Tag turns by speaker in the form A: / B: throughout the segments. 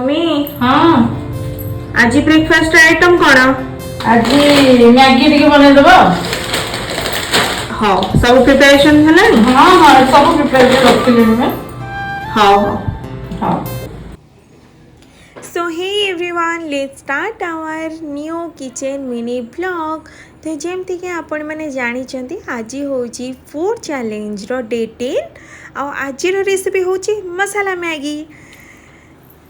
A: Mummy
B: हाँ
A: आज breakfast item कौन?
B: आज मैगी टिके बने दबो।
A: हाँ सब प्रिपरेशन है ना?
B: हाँ हाँ सब प्रिपेयर कर रखिले मैं।
A: हाँ
B: हाँ
C: so hey everyone, let's start our new kitchen mini blog. तो जमती कि आपण मैंने जानी आज हूँ फूड चैलेंज रो डे 10 आज रेसिपी हूँ मसाला मैगी।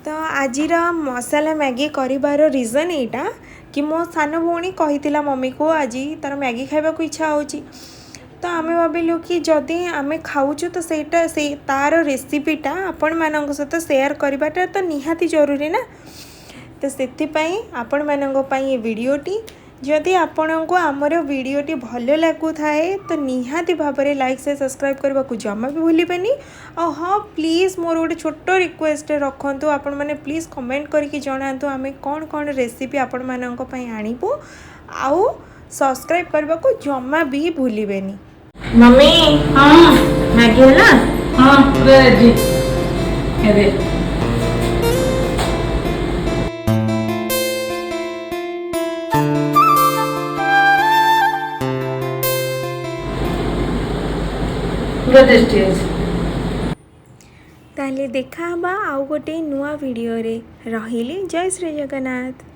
C: तो आज मसाला मैगी कर रीजन यहाँ कि मो सान भौणी कही मम्मी को आज तार मैगी खावा को इच्छा हो। तो आम भाविलु कि जदि आम खाऊचु तो सेटा से तार रेसिपीटा आपण मानक सहित सेयार करवाटा तो निहाती जरूरी ना। तो से आपण मानक पई ये वीडियोटी जदि आपण को आमर वीडियोटी भल लगु थाए तो निहाती भाव में लाइक से सब्सक्राइब करने को जमा भी भूलिबेनी। और हाँ प्लीज़ मोर गोटे छोट रिक्वेस्ट रखु आपण मैंने प्लीज़ कमेंट करके जनातु आम कौन कौन रेसिपी आपण मानक पई आनिबो आउ सब्सक्राइब करने को जमा भी भूलिबेनी।
A: मम्मी
B: हाँ
A: मैगी है ना?
B: हाँ रेडी अरे पूरा टेस्टी है।
C: ताले देखा आउ गोटे नुआ वीडियो रे रहिले। जय श्री जगन्नाथ।